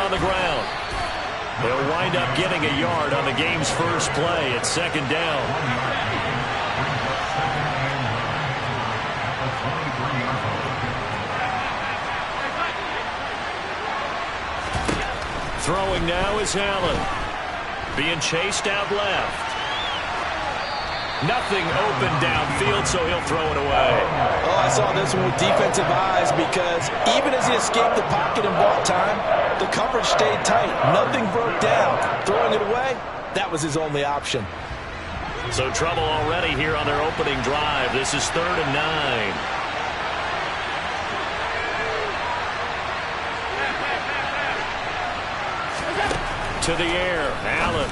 on the ground. They'll wind up getting a yard on the game's first play at second down. Throwing now is Allen. Being chased out left. Nothing open downfield, so he'll throw it away. Oh, I saw this one with defensive eyes because even as he escaped the pocket and bought time, the coverage stayed tight. Nothing broke down. Throwing it away, that was his only option. So trouble already here on their opening drive. This is 3rd and 9. To the air, Allen.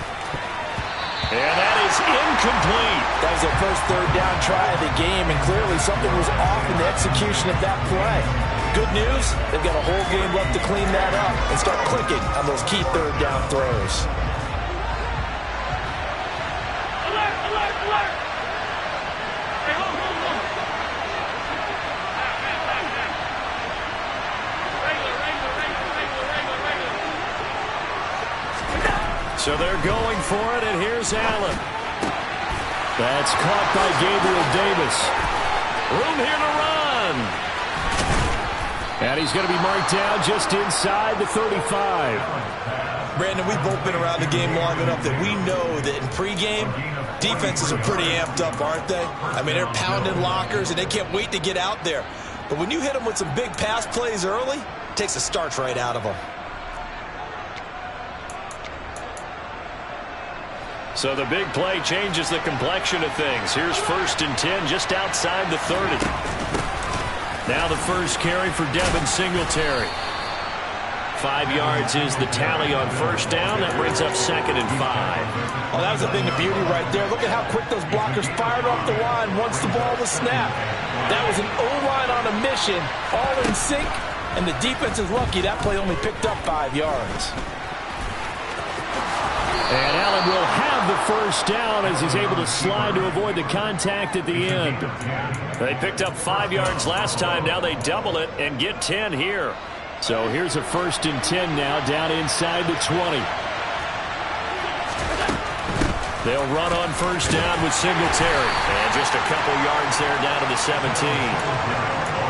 And that is incomplete. That was their first 3rd down try of the game, and clearly something was off in the execution of that play. Good news, they've got a whole game left to clean that up and start clicking on those key 3rd down throws. Alert, alert, alert! So they're going for it, and here's Allen. That's caught by Gabriel Davis. Room here to run. And he's going to be marked down just inside the 35. Brandon, we've both been around the game long enough that we know that in pregame, defenses are pretty amped up, aren't they? I mean, they're pounding lockers, and they can't wait to get out there. But when you hit them with some big pass plays early, it takes the starch right out of them. So the big play changes the complexion of things. Here's 1st and 10 just outside the 30. Now the first carry for Devin Singletary. 5 yards is the tally on 1st down. That brings up 2nd and 5. Oh, that was a thing of beauty right there. Look at how quick those blockers fired off the line once the ball was snapped. That was an O-line on a mission, all in sync, and the defense is lucky that play only picked up 5 yards. And Allen will have the first down as he's able to slide to avoid the contact at the end. They picked up 5 yards last time. Now they double it and get 10 here. So here's a 1st and 10 now down inside the 20. They'll run on 1st down with Singletary. And just a couple yards there down to the 17.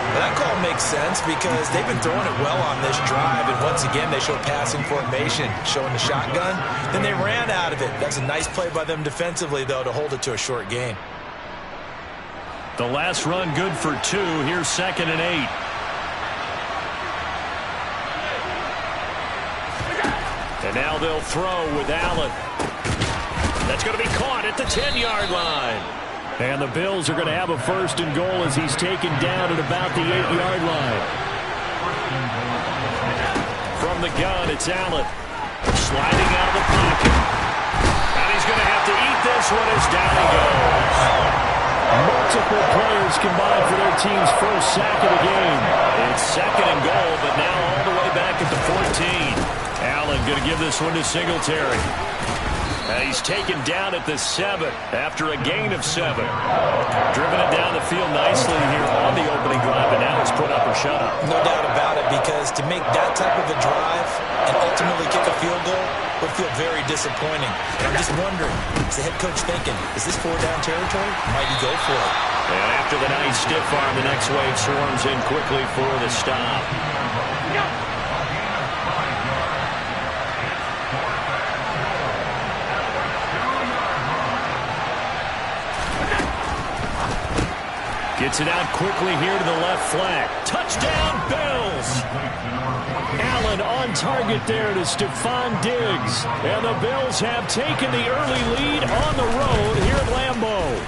Well, that call makes sense because they've been throwing it well on this drive, and once again they showed passing formation, showing the shotgun. Then they ran out of it. That's a nice play by them defensively, though, to hold it to a short gain. The last run good for 2. Here's 2nd and 8. And now they'll throw with Allen. That's going to be caught at the 10-yard line. And the Bills are going to have a 1st and goal as he's taken down at about the 8-yard line. From the gun, it's Allen. Sliding out of the pocket. And he's going to have to eat this one as down he goes. Multiple players combined for their team's first sack of the game. It's 2nd and goal, but now all the way back at the 14. Allen going to give this one to Singletary. He's taken down at the 7 after a gain of 7. Driven it down the field nicely here on the opening drive, and now it's put up or shut up. No doubt about it, because to make that type of a drive and ultimately kick a field goal would feel very disappointing. And I'm just wondering, is the head coach thinking, is this 4-down territory? Might he go for it? And after the nice stiff arm, the next wave swarms in quickly for the stop. Gets it out quickly here to the left flank. Touchdown, Bills! Allen on target there to Stephon Diggs. And the Bills have taken the early lead on the road here at Lambeau.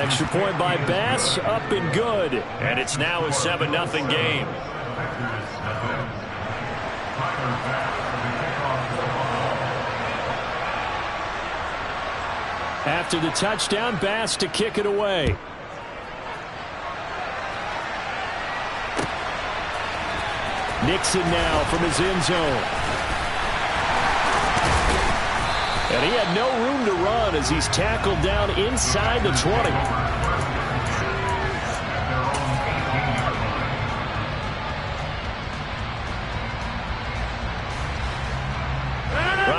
Extra point by Bass, up and good. And it's now a 7-0 game. After the touchdown, Bass to kick it away. Nixon now from his end zone. And he had no room to run as he's tackled down inside the 20.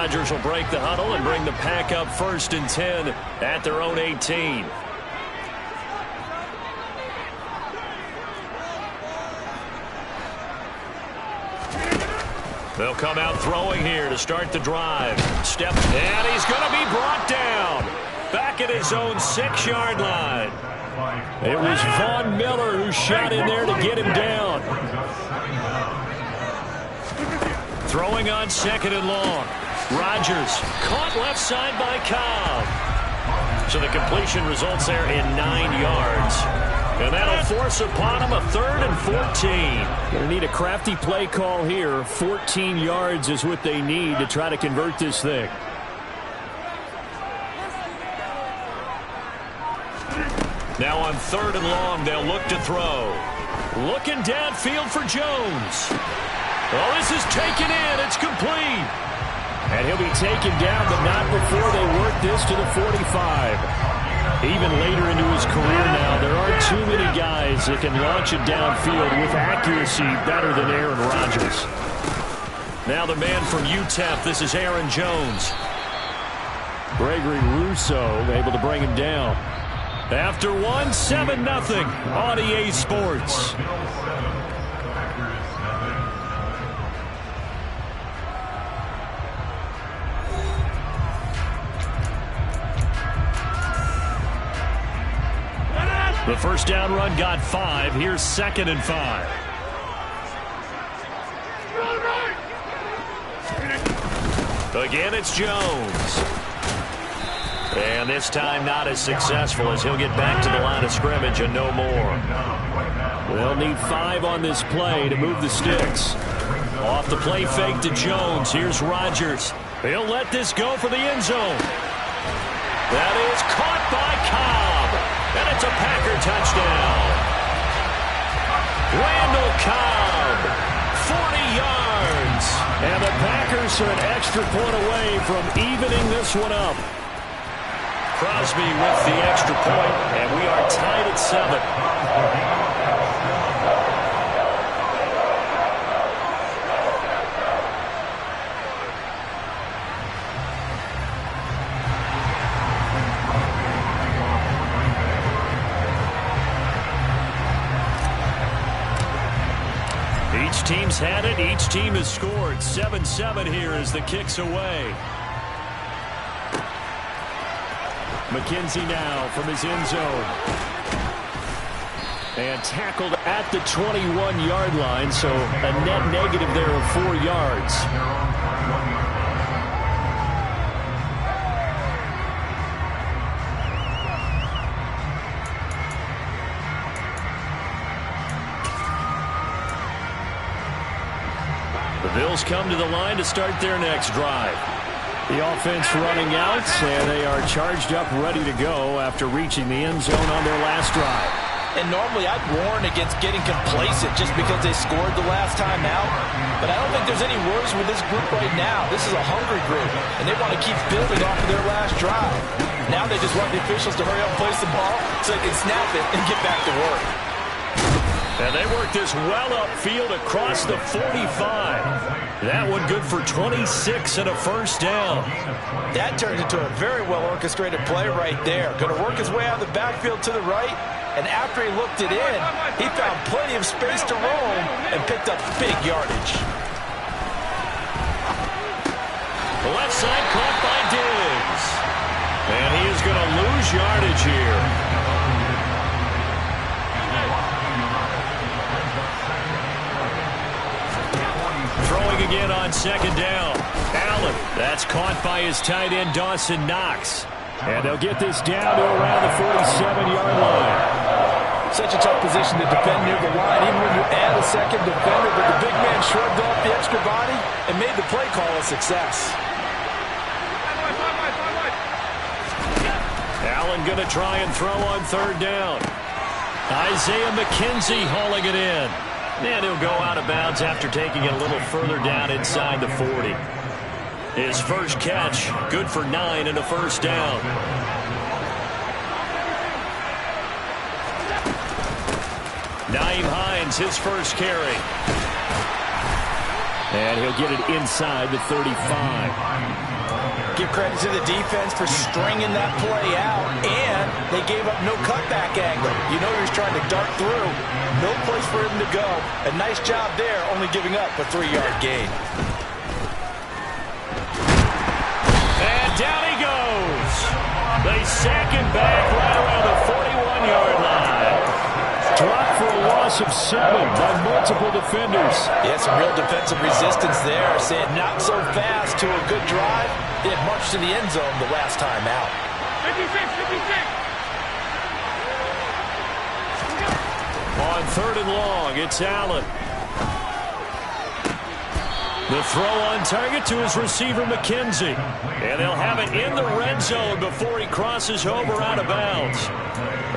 Rodgers will break the huddle and bring the pack up 1st and 10 at their own 18. They'll come out throwing here to start the drive. Step, and he's going to be brought down. Back at his own 6-yard line. It was Von Miller who shot in there to get him down. Throwing on 2nd and long. Rodgers caught left side by Cobb. So the completion results there in 9 yards. And that'll force upon him a 3rd and 14. Going to need a crafty play call here. 14 yards is what they need to try to convert this thing. Now on 3rd and long, they'll look to throw. Looking downfield for Jones. Oh, this is taken in. It's complete. And he'll be taken down, but not before they work this to the 45. Even later into his career now, there aren't too many guys that can launch it downfield with accuracy better than Aaron Rodgers. Now the man from UTEP, this is Aaron Jones. Gregory Rousseau able to bring him down. After 1, 7-0 on EA Sports. The first down run got 5. Here's 2nd and 5. Again, it's Jones. And this time not as successful as he'll get back to the line of scrimmage and no more. They'll need 5 on this play to move the sticks. Off the play fake to Jones. Here's Rodgers. He'll let this go for the end zone. That is caught by Cobb. And it's a Packer touchdown. Randall Cobb, 40 yards. And the Packers are an extra point away from evening this one up. Crosby with the extra point, and we are tied at 7. Each team's had it. Each team has scored. 7-7 here as the kick's away. McKenzie now from his end zone. And tackled at the 21-yard line, so a net negative there of 4 yards. The Bills come to the line to start their next drive. The offense running out, and they are charged up, ready to go after reaching the end zone on their last drive. And normally I'd warn against getting complacent just because they scored the last time out. But I don't think there's any worries with this group right now. This is a hungry group, and they want to keep building off of their last drive. Now they just want the officials to hurry up and place the ball so they can snap it and get back to work. And they work this well upfield across the 45. That one good for 26 and a first down. That turned into a very well-orchestrated play right there. Going to work his way out of the backfield to the right, and after he looked it in, he found plenty of space to roam and picked up big yardage. The left side caught by Diggs. And he is going to lose yardage here. Throwing again on 2nd down. Allen, that's caught by his tight end Dawson Knox. And they'll get this down to around the 47-yard line. Such a tough position to defend near the line, even when you add a second defender. But the big man shrugged off the extra body and made the play call a success. Allen going to try and throw on 3rd down. Isaiah McKenzie hauling it in. And he'll go out of bounds after taking it a little further down inside the 40. His first catch, good for 9 and a first down. Nyheim Hines, his first carry. And he'll get it inside the 35. Give credit to the defense for stringing that play out, and they gave up no cutback angle. You know he was trying to dart through. No place for him to go. A nice job there, only giving up a 3-yard gain. And down he goes. They sack him back right around the 41-yard line. Dropped for a loss of 7 by multiple defenders. Yeah, some real defensive resistance there. Saying not so fast to a good drive. Didn't much to the end zone the last time out. 56, 56. On 3rd and long, it's Allen. The throw on target to his receiver, McKenzie. And they'll have it in the red zone before he crosses over out of bounds.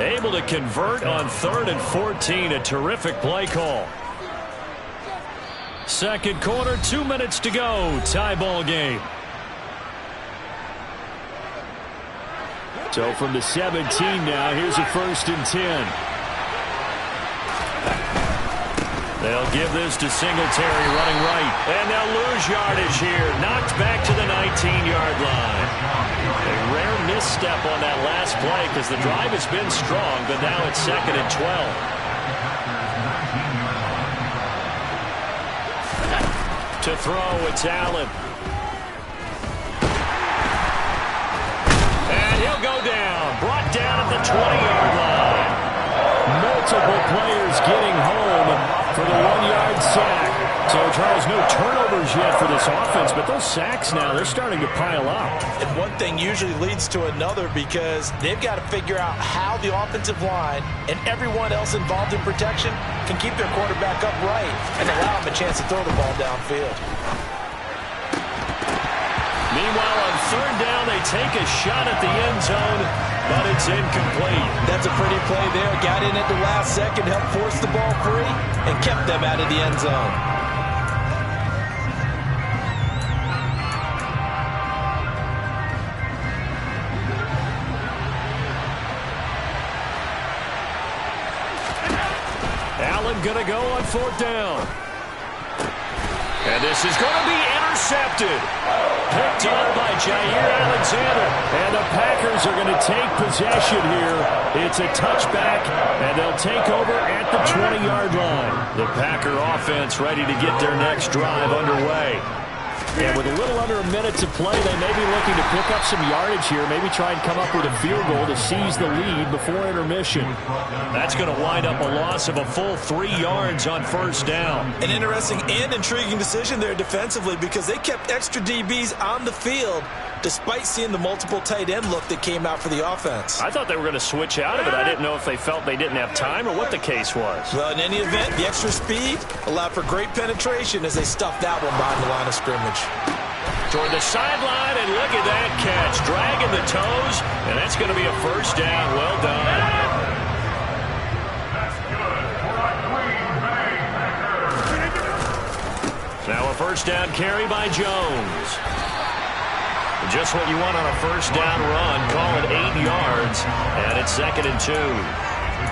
Able to convert on 3rd and 14. A terrific play call. Second quarter, 2 minutes to go. Tie ball game. So from the 17 now, here's a 1st and 10. They'll give this to Singletary running right. And they'll lose yardage here. Knocked back to the 19-yard line. A rare misstep on that last play because the drive has been strong, but now it's 2nd and 12. To throw, it's Allen. And he'll go down. Brought down at the 20-yard line. Multiple players getting home for the 1-yard sack. So, Charles, no turnovers yet for this offense, but those sacks now, they're starting to pile up. And one thing usually leads to another because they've got to figure out how the offensive line and everyone else involved in protection can keep their quarterback upright and allow him a chance to throw the ball downfield. Meanwhile, on 3rd down, they take a shot at the end zone, but it's incomplete. That's a pretty play there. Got in at the last second, helped force the ball free, and kept them out of the end zone. Allen gonna go on 4th down. And this is going to be intercepted. Picked up by Jair Alexander. And the Packers are going to take possession here. It's a touchback, and they'll take over at the 20-yard line. The Packer offense ready to get their next drive underway. And with a little under a minute to play, they may be looking to pick up some yardage here, maybe try and come up with a field goal to seize the lead before intermission. That's going to wind up a loss of a full 3 yards on 1st down. An interesting and intriguing decision there defensively because they kept extra DBs on the field despite seeing the multiple tight end look that came out for the offense. I thought they were going to switch out of it. I didn't know if they felt they didn't have time or what the case was. Well, in any event, the extra speed allowed for great penetration as they stuffed that one behind the line of scrimmage. Toward the sideline, and look at that catch. Dragging the toes, and that's going to be a 1st down. Well done. Now a 1st down carry by Jones. Just what you want on a 1st down run. Call it 8 yards, and it's 2nd and 2.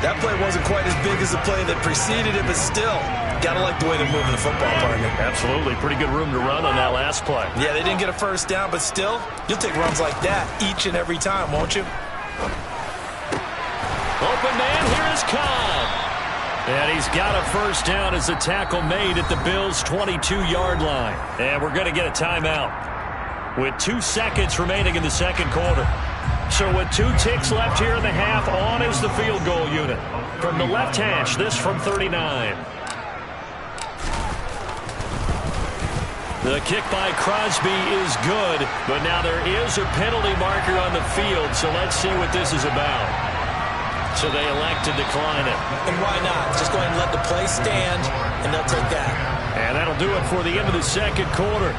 That play wasn't quite as big as the play that preceded it, but still, gotta like the way they're moving the football, partner. Absolutely. Pretty good room to run on that last play. Yeah, they didn't get a 1st down, but still, you'll take runs like that each and every time, won't you? Open man, here is Cobb. And he's got a 1st down as the tackle made at the Bills' 22-yard line. And we're going to get a timeout with 2 seconds remaining in the 2nd quarter. So with 2 ticks left here in the half, on is the field goal unit. From the left hash, this from 39. The kick by Crosby is good, but now there is a penalty marker on the field, so let's see what this is about. So they elect to decline it. And why not? Just go ahead and let the play stand, and they'll take that. And that'll do it for the end of the 2nd quarter.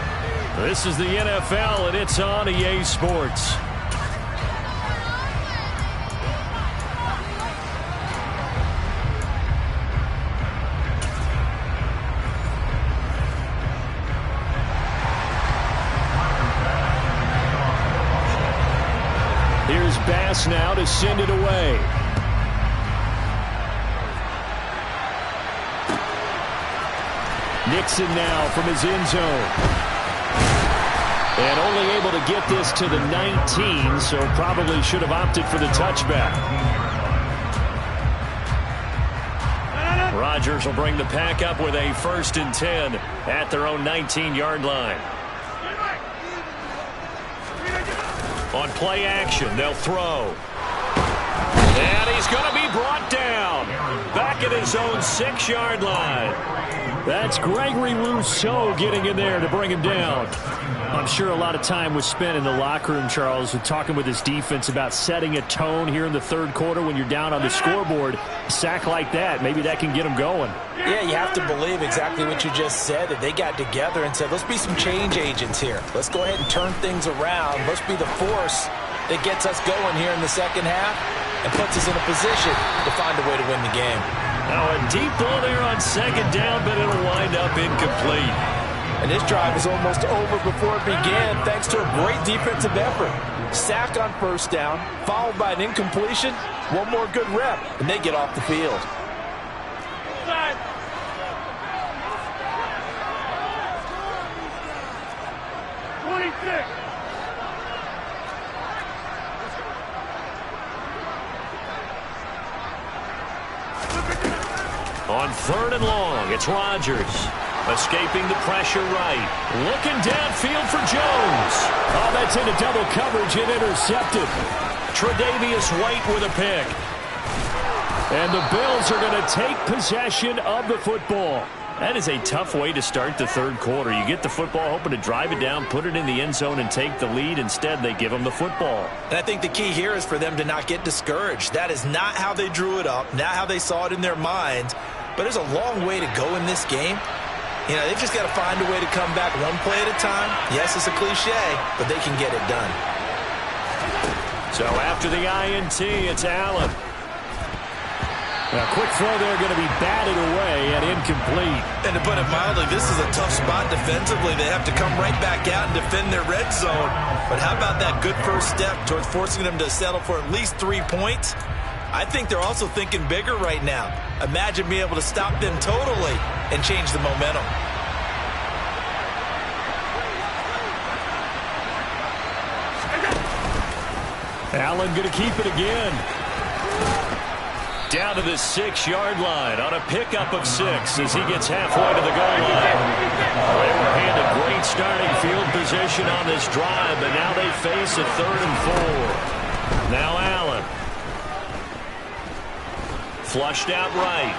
This is the NFL, and it's on EA Sports. Here's Bass now to send it away. Nixon now from his end zone. And only able to get this to the 19, so probably should have opted for the touchback. Rodgers will bring the pack up with a 1st and 10 at their own 19-yard line. On play action, they'll throw. And he's going to be brought down. Back at his own 6-yard line. That's Gregory Rousseau getting in there to bring him down. I'm sure a lot of time was spent in the locker room, Charles, with talking with his defense about setting a tone here in the 3rd quarter when you're down on the scoreboard. A sack like that, maybe that can get them going. Yeah, you have to believe exactly what you just said, that they got together and said, let's be some change agents here. Let's go ahead and turn things around. Let's be the force that gets us going here in the 2nd half and puts us in a position to find a way to win the game. Now a deep ball there on 2nd down, but it'll wind up incomplete. And this drive is almost over before it began thanks to a great defensive effort. Sack on 1st down, followed by an incompletion. One more good rep, and they get off the field. 26. On 3rd and long, it's Rodgers. Escaping the pressure right. Looking downfield for Jones. Oh, that's into double coverage and intercepted. Tre'Davious White with a pick. And the Bills are going to take possession of the football. That is a tough way to start the 3rd quarter. You get the football, hoping to drive it down, put it in the end zone, and take the lead. Instead, they give them the football. And I think the key here is for them to not get discouraged. That is not how they drew it up, not how they saw it in their minds. But there's a long way to go in this game. You know, they've just got to find a way to come back one play at a time. Yes, it's a cliche, but they can get it done. So after the INT, it's Allen. A quick throw there going to be batted away and incomplete. And to put it mildly, this is a tough spot defensively. They have to come right back out and defend their red zone. But how about that good first step towards forcing them to settle for at least 3 points? I think they're also thinking bigger right now. Imagine being able to stop them totally and change the momentum. Allen going to keep it again. Down to the 6-yard line on a pickup of 6 as he gets halfway to the goal line. They were handed great starting field position on this drive, but now they face a 3rd and 4. Now Allen. Flushed out right.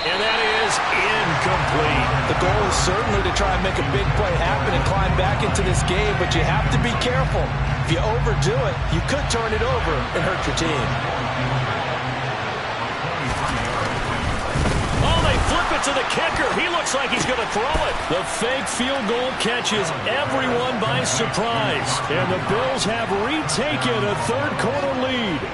And that is incomplete. The goal is certainly to try and make a big play happen and climb back into this game, but you have to be careful. If you overdo it, you could turn it over and hurt your team. Oh, they flip it to the kicker. He looks like he's going to throw it. The fake field goal catches everyone by surprise. And the Bills have retaken a 3rd quarter lead.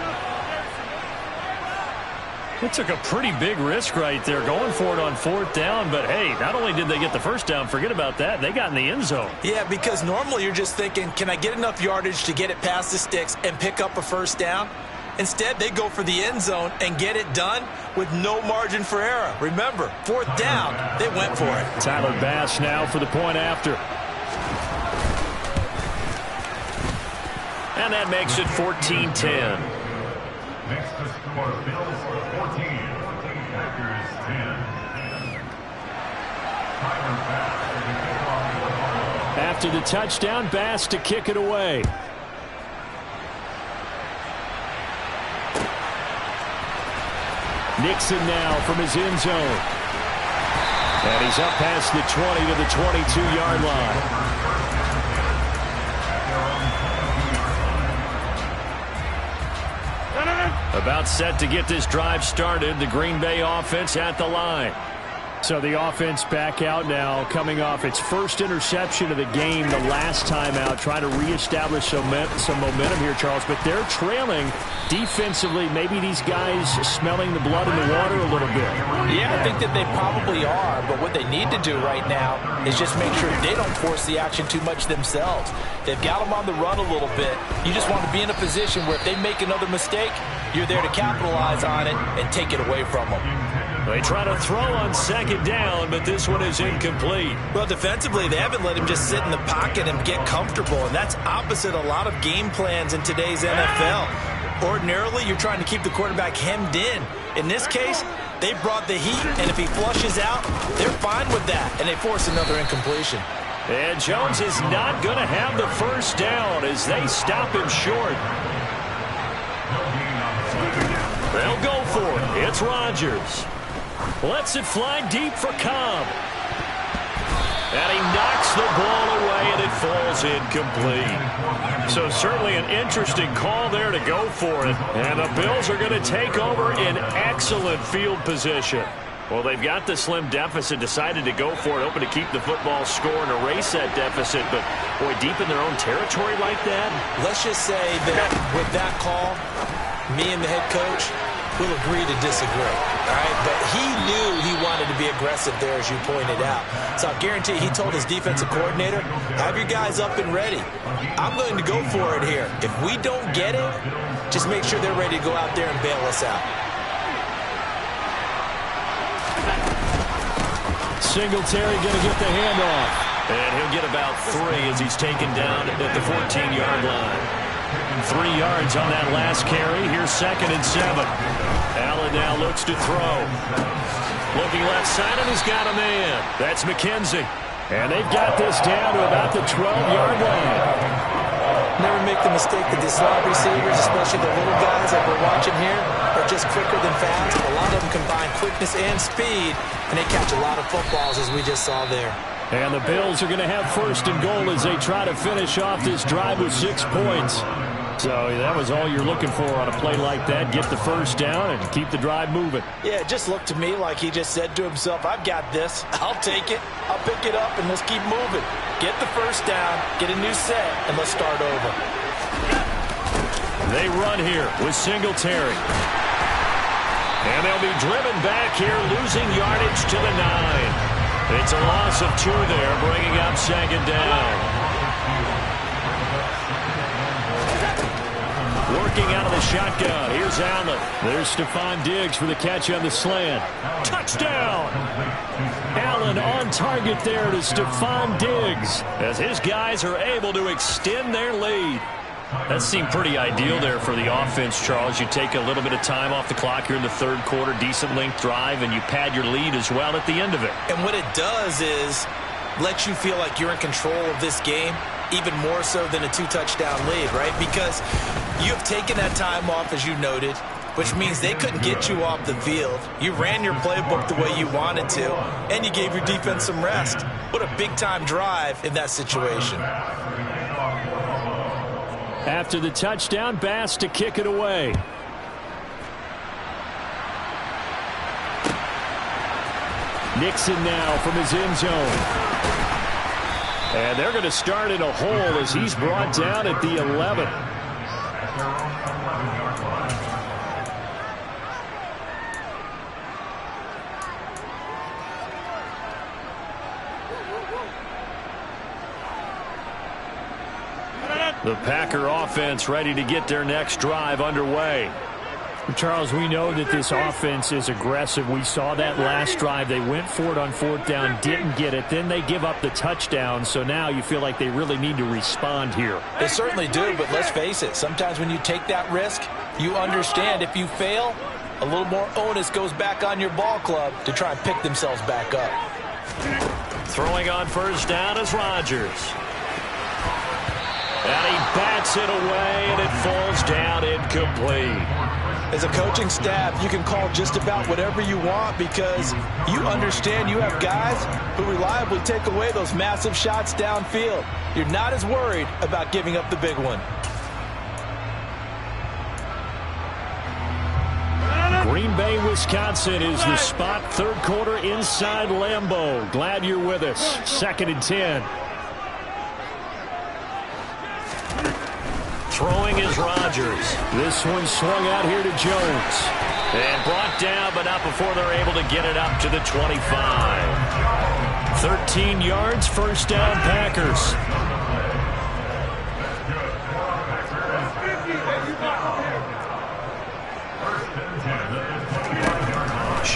It took a pretty big risk right there going for it on 4th down. But, hey, not only did they get the 1st down, forget about that, they got in the end zone. Yeah, because normally you're just thinking, can I get enough yardage to get it past the sticks and pick up a 1st down? Instead, they go for the end zone and get it done with no margin for error. Remember, 4th down, they went for it. Tyler Bass now for the point after. And that makes it 14-10. Next to score, Bills 14, Packers 10. After the touchdown, Bass to kick it away. Nixon now from his end zone. And he's up past the 20 to the 22-yard line. About set to get this drive started. The Green Bay offense at the line. So the offense back out now, coming off its 1st interception of the game the last time out, trying to reestablish some momentum here, Charles. But they're trailing defensively. Maybe these guys smelling the blood in the water a little bit. Yeah, I think that they probably are. But what they need to do right now is just make sure they don't force the action too much themselves. They've got them on the run a little bit. You just want to be in a position where if they make another mistake, you're there to capitalize on it and take it away from them. They try to throw on second down, but this one is incomplete. Well, defensively, they haven't let him just sit in the pocket and get comfortable, and that's opposite a lot of game plans in today's NFL. Ordinarily, you're trying to keep the quarterback hemmed in. In this case, they brought the heat, and if he flushes out, they're fine with that, and they force another incompletion. And Jones is not going to have the first down as they stop him short. They'll go for it. It's Rodgers. Lets it fly deep for Cobb. And he knocks the ball away, and it falls incomplete. So certainly an interesting call there to go for it. And the Bills are going to take over in excellent field position. Well, they've got the slim deficit, decided to go for it, hoping to keep the football score and erase that deficit. But, boy, deep in their own territory like that? Let's just say that with that call, me and the head coach will agree to disagree. All right, but he knew he wanted to be aggressive there, as you pointed out. So I guarantee he told his defensive coordinator, have your guys up and ready. I'm going to go for it here. If we don't get it, just make sure they're ready to go out there and bail us out. Singletary going to get the handoff. And he'll get about 3 as he's taken down at the 14-yard line. 3 yards on that last carry. Here's 2nd and 7. Allen now looks to throw. Looking left side, and he's got a man. That's McKenzie. And they've got this down to about the 12-yard line. Never make the mistake that the slot receivers, especially the little guys that we're watching here, are just quicker than fast. A lot of them combine quickness and speed, and they catch a lot of footballs, as we just saw there. And the Bills are going to have 1st and goal as they try to finish off this drive with 6 points. So that was all you're looking for on a play like that. Get the first down and keep the drive moving. Yeah, it just looked to me like he just said to himself, I've got this. I'll take it. I'll pick it up, and let's keep moving. Get the first down, get a new set, and let's start over. They run here with Singletary. And they'll be driven back here, losing yardage to the 9. It's a loss of 2 there, bringing up 2nd down. Working out of the shotgun. Here's Allen. There's Stephon Diggs for the catch on the slant. Touchdown! Allen on target there to Stephon Diggs as his guys are able to extend their lead. That seemed pretty ideal there for the offense, Charles. You take a little bit of time off the clock here in the 3rd quarter, decent length drive, and you pad your lead as well at the end of it. And what it does is let you feel like you're in control of this game, even more so than a 2-touchdown lead, right? Because you have taken that time off, as you noted, which means they couldn't get you off the field. You ran your playbook the way you wanted to, and you gave your defense some rest. What a big-time drive in that situation. After the touchdown, Bass to kick it away. Nixon now from his end zone. And they're going to start in a hole as he's brought down at the 11. The Packer offense ready to get their next drive underway. Charles, we know that this offense is aggressive. We saw that last drive. They went for it on 4th down, didn't get it. Then they give up the touchdown. So now you feel like they really need to respond here. They certainly do, but let's face it. Sometimes when you take that risk, you understand if you fail, a little more onus goes back on your ball club to try and pick themselves back up. Throwing on 1st down is Rodgers. And he bats it away, and it falls down incomplete. As a coaching staff, you can call just about whatever you want because you understand you have guys who reliably take away those massive shots downfield. You're not as worried about giving up the big one. Green Bay, Wisconsin is the spot. 3rd quarter inside Lambeau. Glad you're with us. 2nd and 10. Throwing is Rodgers. This one swung out here to Jones. And brought down, but not before they're able to get it up to the 25. 13 yards, 1st down, Packers.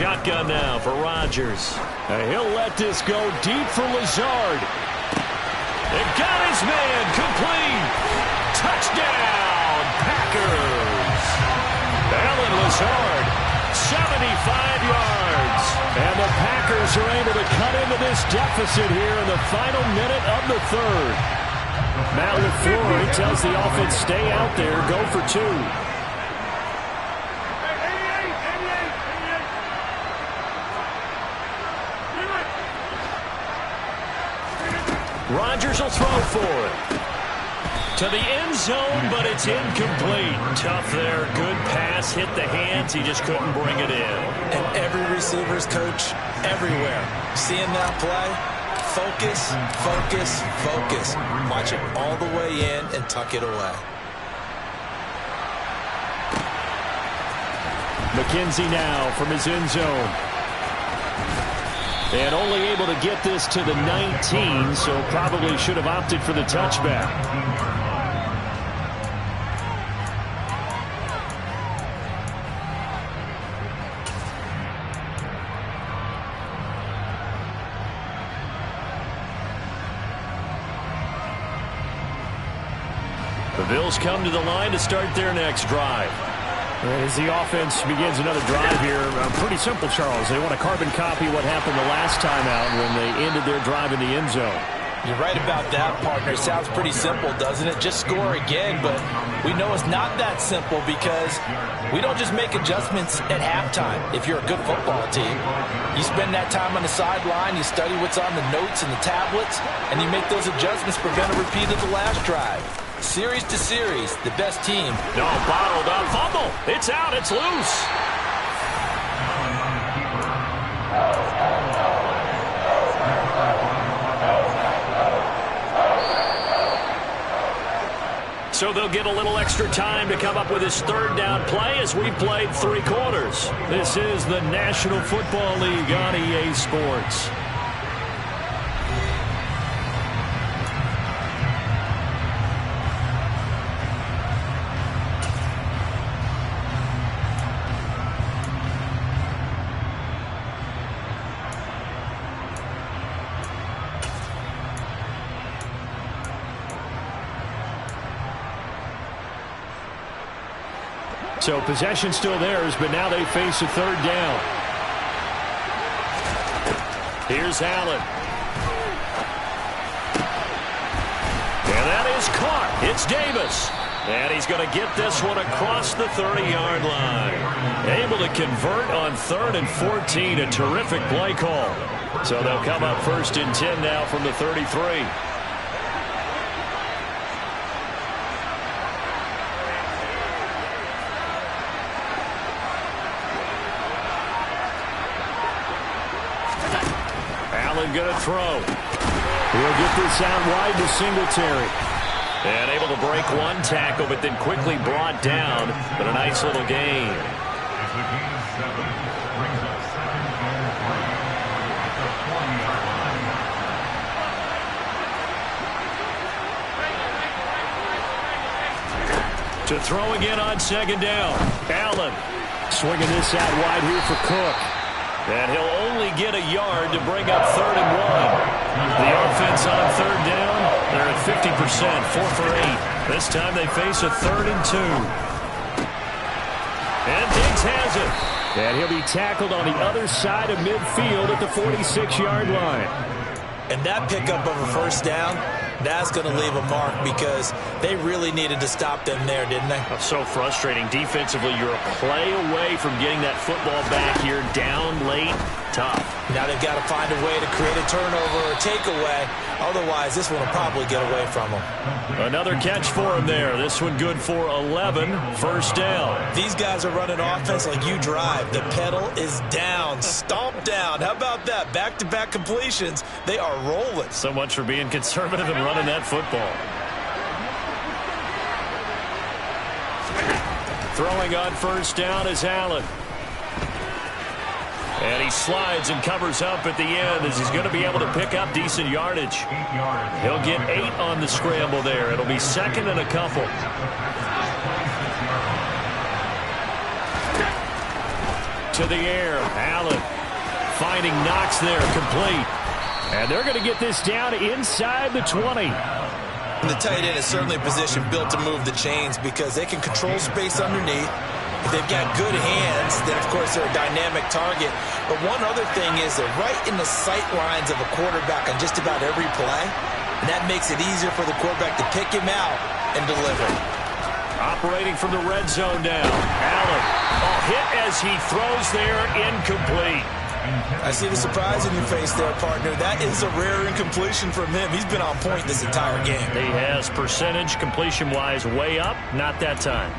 shotgun now for Rodgers. He'll let this go deep for Lazard. It got his man complete. Touchdown, Packers. Allen Lazard, 75 yards. And the Packers are able to cut into this deficit here in the final minute of the third. Matt LaFleur tells the offense, stay out there, go for two. Rodgers will throw for it. To the end zone, but it's incomplete. Tough there. Good pass. Hit the hands. He just couldn't bring it in. And every receiver's coach everywhere. Seeing that play, focus, focus, focus. Watch it all the way in and tuck it away. McKenzie now from his end zone. And only able to get this to the 19, so probably should have opted for the touchback. The Bills come to the line to start their next drive. As the offense begins another drive here, pretty simple, Charles. They want to carbon copy what happened the last time out when they ended their drive in the end zone. You're right about that, partner. Sounds pretty simple, doesn't it? Just score again, but we know it's not that simple because we don't just make adjustments at halftime. If you're a good football team, you spend that time on the sideline, you study what's on the notes and the tablets, and you make those adjustments, prevent a repeat of the last drive. Series to series, the best team. No, bottled up, fumble. It's out, it's loose. So they'll get a little extra time to come up with his third down play as we played 3 quarters. This is the National Football League on EA Sports. So possession still theirs, but now they face a third down. Here's Allen. And that is caught. It's Davis. And he's going to get this one across the 30-yard line. Able to convert on 3rd and 14. A terrific play call. So they'll come up 1st and 10 now from the 33. Going to throw. He'll get this out wide to Singletary. And able to break one tackle, but then quickly brought down. But a nice little gain. It's a gain of 7. Brings up 2nd and 3 at the 40-yard line. To throw again on 2nd down. Allen swinging this out wide here for Cook. And he'll only get a yard to bring up 3rd and 1. The offense on 3rd down, they're at 50%, 4 for 8. This time they face a 3rd and 2. And Diggs has it. And he'll be tackled on the other side of midfield at the 46-yard line. And that pickup of a 1st down, that's going to leave a mark because they really needed to stop them there, didn't they? That's so frustrating. Defensively, you're a play away from getting that football back here. Down late, tough. Now they've got to find a way to create a turnover or takeaway. Otherwise, this one will probably get away from them. Another catch for him there. This one good for 11. 1st down. These guys are running offense like you drive. The pedal is down. Stomp down. How about that? Back-to-back completions. They are rolling. So much for being conservative and running that football. Throwing on 1st down is Allen. And he slides and covers up at the end as he's going to be able to pick up decent yardage. He'll get 8 on the scramble there. It'll be 2nd and a couple. to the air. Allen finding Knox there, complete. And they're going to get this down inside the 20. And the tight end is certainly a position built to move the chains because they can control space underneath. If they've got good hands, then, of course, they're a dynamic target. But one other thing is they're right in the sight lines of a quarterback on just about every play. And that makes it easier for the quarterback to pick him out and deliver. Operating from the red zone now. Allen, hit as he throws there, incomplete. I see the surprise in your face there, partner. That is a rare incompletion from him. He's been on point this entire game. He has percentage completion-wise way up, not that time.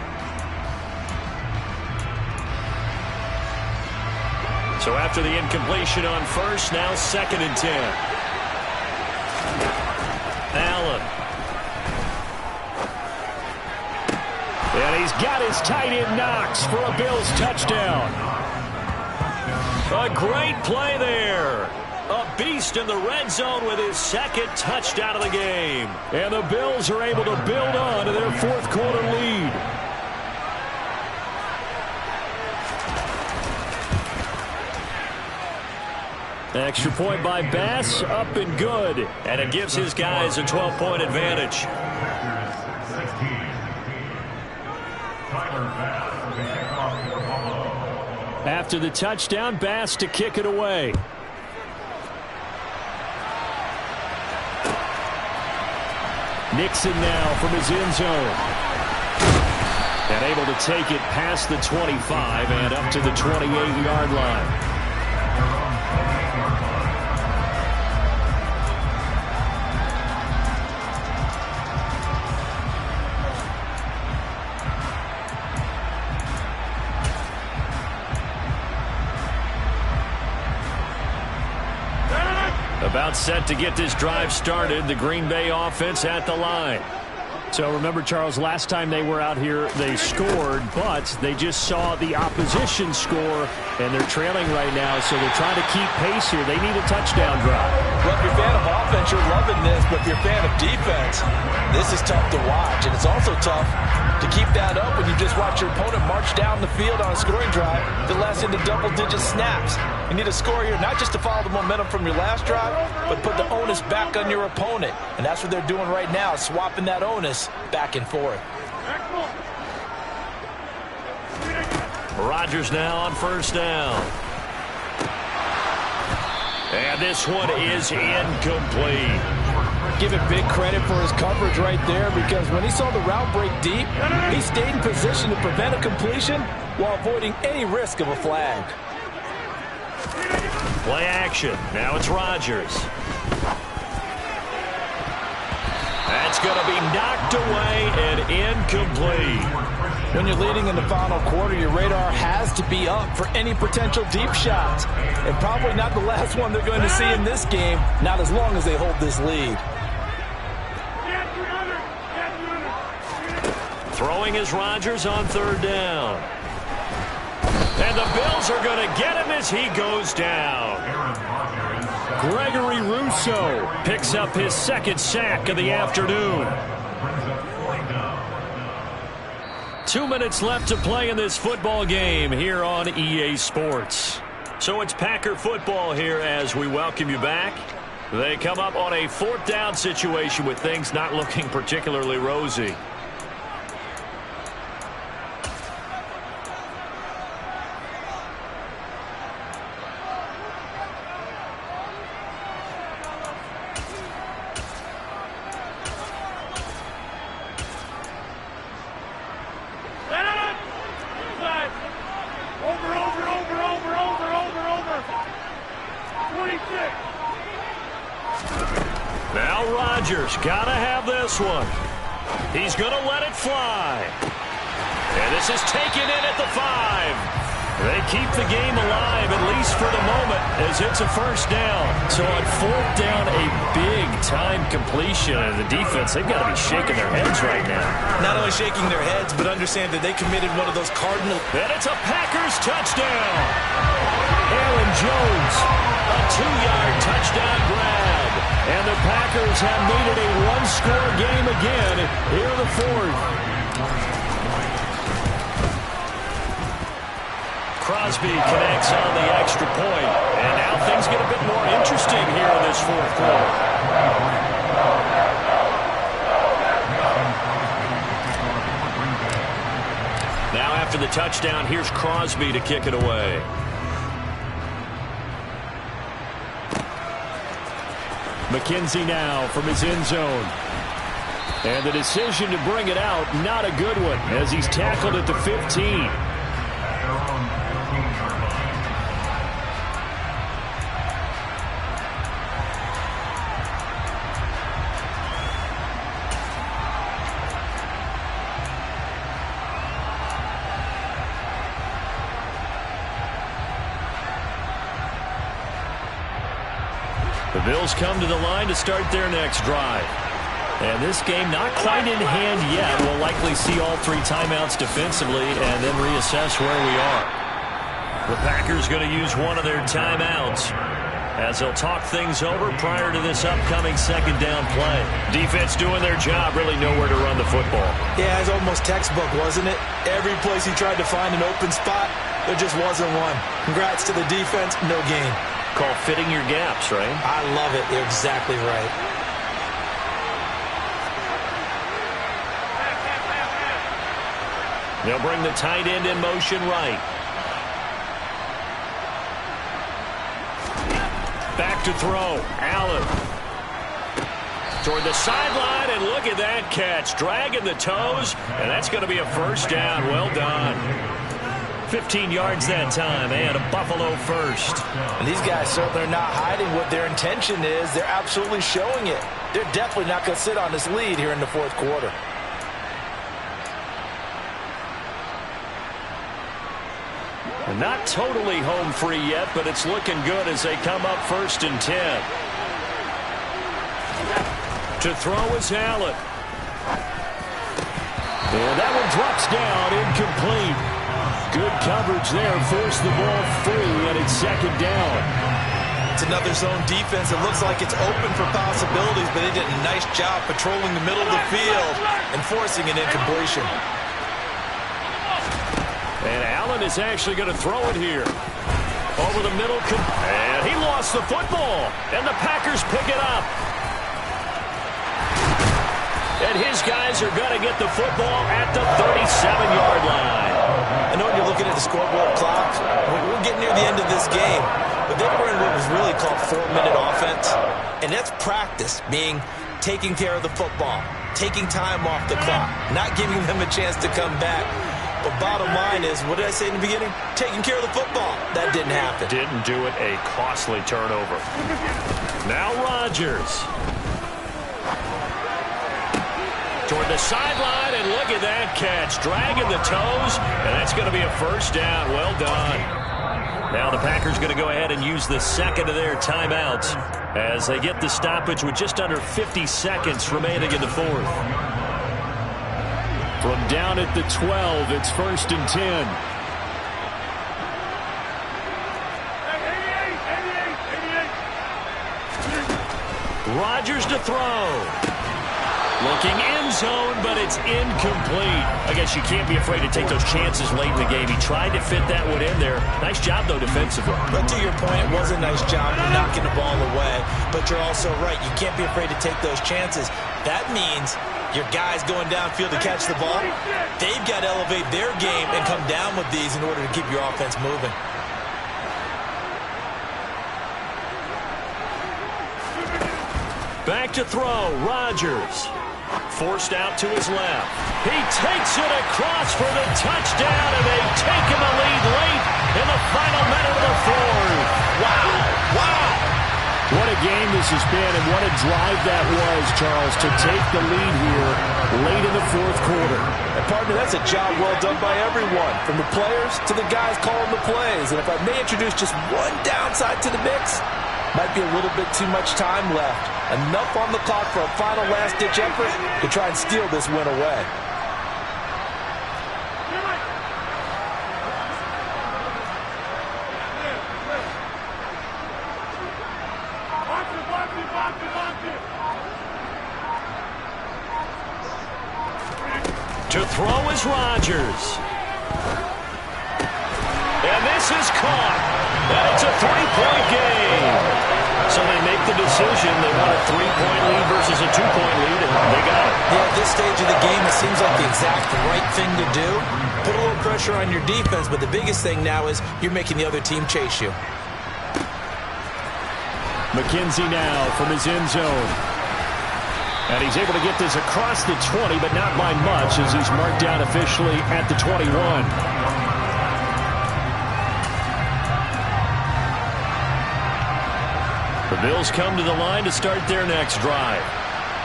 So after the incompletion on first, now 2nd and 10. Allen. And he's got his tight end Knox for a Bills touchdown. A great play there. A beast in the red zone with his 2nd touchdown of the game. And the Bills are able to build on to their 4th quarter lead. Extra point by Bass, up and good. And it gives his guys a 12-point advantage. After the touchdown, Bass to kick it away. Nixon now from his end zone. And able to take it past the 25 and up to the 28-yard line. About set to get this drive started. The Green Bay offense at the line. So remember, Charles, last time they were out here, they scored, but they just saw the opposition score, and they're trailing right now, so they're trying to keep pace here. They need a touchdown drive. Well, if you're a fan of offense, you're loving this, but if you're a fan of defense, this is tough to watch, and it's also tough to keep that up when you just watch your opponent march down the field on a scoring drive that lasts into double-digit snaps. You need a score here, not just to follow the momentum from your last drive, but put the onus back on your opponent. And that's what they're doing right now, swapping that onus back and forth. Rodgers now on 1st down. And this one is incomplete. Give it big credit for his coverage right there, because when he saw the route break deep, he stayed in position to prevent a completion while avoiding any risk of a flag. Play action. Now it's Rodgers. That's going to be knocked away and incomplete. When you're leading in the final quarter, your radar has to be up for any potential deep shots. And probably not the last one they're going to see in this game, not as long as they hold this lead. Throwing is Rodgers on 3rd down. And the Bills are going to get him as he goes down. Gregory Rousseau picks up his 2nd sack of the afternoon. 2 minutes left to play in this football game here on EA Sports. So it's Packer football here as we welcome you back. They come up on a 4th down situation with things not looking particularly rosy. Now Rodgers got to have this one. He's going to let it fly. And this is taken in at the 5. They keep the game alive, at least for the moment, as it's a 1st down. So on 4th down, a big-time completion. And the defense, they've got to be shaking their heads right now. Not only shaking their heads, but understand that they committed one of those cardinal. And it's a Packers touchdown. Aaron Jones, a 2-yard touchdown grab. And the Packers have made it a 1-score game again here in the 4th. Crosby connects on the extra point. And now things get a bit more interesting here in this fourth quarter. Now after the touchdown, here's Crosby to kick it away. McKenzie now from his end zone. And the decision to bring it out, not a good one, as he's tackled at the 15. The Bills come to the line to start their next drive. And this game not quite in hand yet. We'll likely see all three timeouts defensively and then reassess where we are. The Packers going to use one of their timeouts as they'll talk things over prior to this upcoming second down play. Defense doing their job, really nowhere to run the football. Yeah, it's almost textbook, wasn't it? Every place he tried to find an open spot, there just wasn't one. Congrats to the defense, no gain. Called fitting your gaps, right? I love it. You're exactly right. They'll bring the tight end in motion right. Back to throw. Allen. Toward the sideline, and look at that catch. Dragging the toes, and that's going to be a first down. Well done. 15 yards that time, and a Buffalo first. And these guys certainly are not hiding what their intention is. They're absolutely showing it. They're definitely not going to sit on this lead here in the fourth quarter. Not totally home free yet, but it's looking good as they come up 1st and 10. To throw is Allen. And that one drops down, incomplete. Good coverage there, forced the ball free, and it's second down. It's another zone defense. It looks like it's open for possibilities, but they did a nice job patrolling the middle of the field and forcing an incompletion. And Allen is actually going to throw it here. Over the middle. And he lost the football. And the Packers pick it up. And his guys are going to get the football at the 37-yard line. I know when you're looking at the scoreboard clock, we're getting near the end of this game. But they were in what was really called 4-minute offense. And that's practice, meaning taking care of the football, taking time off the clock, not giving them a chance to come back. But bottom line is, what did I say in the beginning? Taking care of the football. That didn't happen. Didn't do it. A costly turnover. Now Rodgers. Toward the sideline, and look at that catch. Dragging the toes, and that's going to be a first down. Well done. Now the Packers going to go ahead and use the second of their timeouts as they get the stoppage with just under 50 seconds remaining in the fourth. From down at the 12, it's 1st and 10. Rodgers to throw. Looking end zone, but it's incomplete. I guess you can't be afraid to take those chances late in the game. He tried to fit that one in there. Nice job, though, defensively. But to your point, it was a nice job of knocking the ball away. But you're also right. You can't be afraid to take those chances. That means your guys going downfield to catch the ball, they've got to elevate their game and come down with these in order to keep your offense moving. Back to throw, Rodgers. Forced out to his left. He takes it across for the touchdown, and they've taken the lead late in the final minute of the fourth. Wow, wow. What a game this has been, and what a drive that was, Charles, to take the lead here late in the fourth quarter. And partner, that's a job well done by everyone, from the players to the guys calling the plays. And if I may introduce just one downside to the mix, might be a little bit too much time left. Enough on the clock for a final last-ditch effort to try and steal this win away. To throw is Rodgers. And this pass is caught. And it's a 3-point game. So they make the decision. They want a 3-point lead versus a 2-point lead, and they got it. Yeah, at this stage of the game, it seems like the exact right thing to do. Put a little pressure on your defense, but the biggest thing now is you're making the other team chase you. McKenzie now from his end zone. And he's able to get this across the 20, but not by much as he's marked down officially at the 21. The Bills come to the line to start their next drive.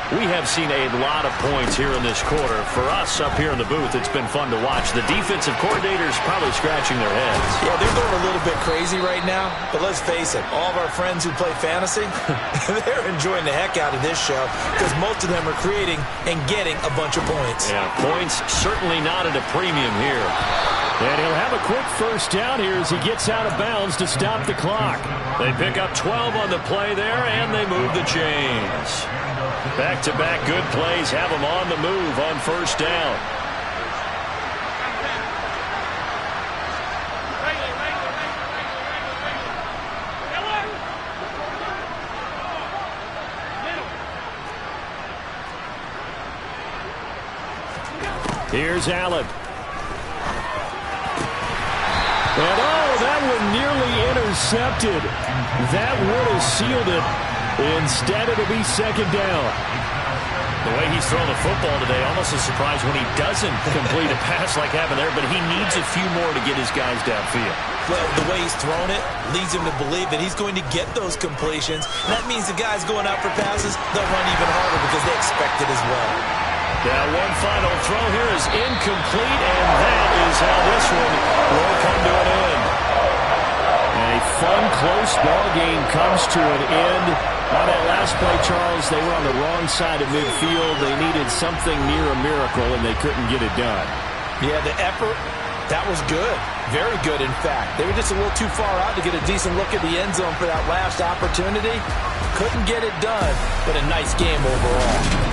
We have seen a lot of points here in this quarter. For us up here in the booth, it's been fun to watch. The defensive coordinators probably scratching their heads. Yeah, they're going a little bit crazy right now. But let's face it, all of our friends who play fantasy, they're enjoying the heck out of this show because most of them are creating and getting a bunch of points. Yeah, points certainly not at a premium here. And he'll have a quick first down here as he gets out of bounds to stop the clock. They pick up 12 on the play there, and they move the chains. Back-to-back good plays have them on the move on first down. Here's Allen. And that one nearly intercepted. That would have sealed it. Instead, it'll be second down. The way he's throwing the football today, almost a surprise when he doesn't complete a pass like happened there, but he needs a few more to get his guys downfield. Well, the way he's thrown it leads him to believe that he's going to get those completions. And that means the guys going out for passes, they'll run even harder because they expect it as well. Now one final throw here is incomplete, and that is how this one will come to an end. And a fun, close ball game comes to an end. On that last play, Charles, they were on the wrong side of midfield. They needed something near a miracle, and they couldn't get it done. Yeah, the effort, that was good. Very good, in fact. They were just a little too far out to get a decent look at the end zone for that last opportunity. Couldn't get it done, but a nice game overall.